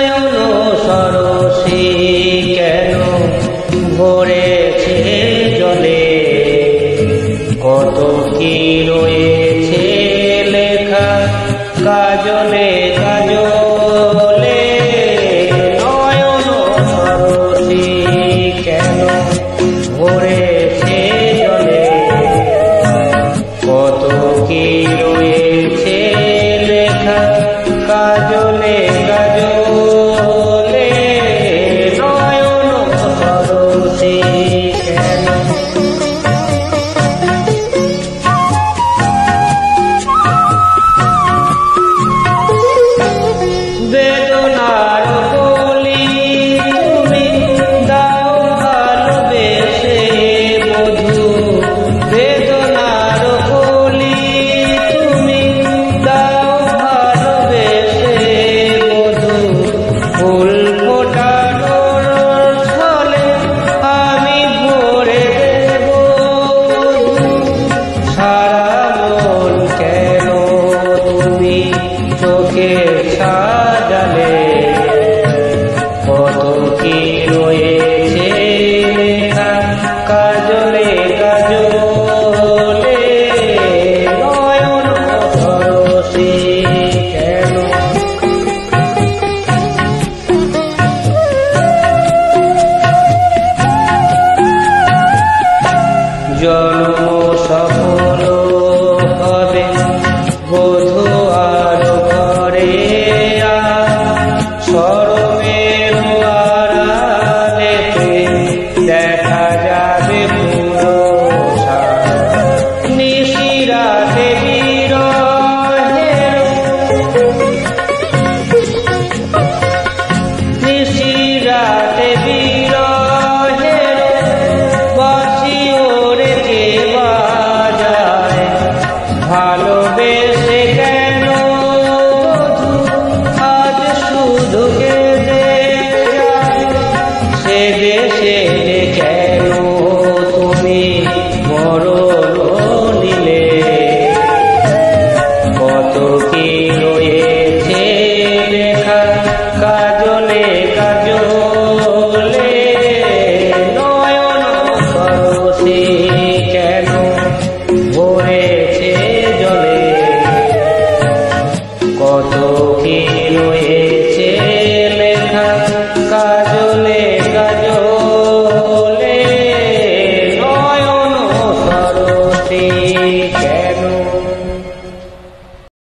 নয়ন সরসী কেন ভরেছে জলে, কত কি রয়েছে লেখা কাজলে কাজলে। নয়ন সরসী কেন ভরেছে জলে, কত কি রয়েছে লেখা কাজলে কাজলে। নয়ন সরসী কেন। বেদনার কলি তুমি দাও ভালোবেসে বধূ, বেদনার কলি তুমি দাও ভালোবেসে বধূ। ফুল ফোটানোর ছলে আমি ভরে দেব বধূ। সারা মন কেন তুমি চোখের সাজালে, কত কি রয়েছে লেখা কাজলে কাজলে। নয়ন সরসী কেন। জন্ম সফল হবে বধূ আর ঘরে, সরমের আড়ালেতে দেখা যাবে পুরো নিশিরাতে বিরহের, নিশিরাতে বিরহের বাঁশি ওরে কে বাজায়। ভালোবেসে কেন বধূ আজ শুধু কেঁদে যায়, সে দেশে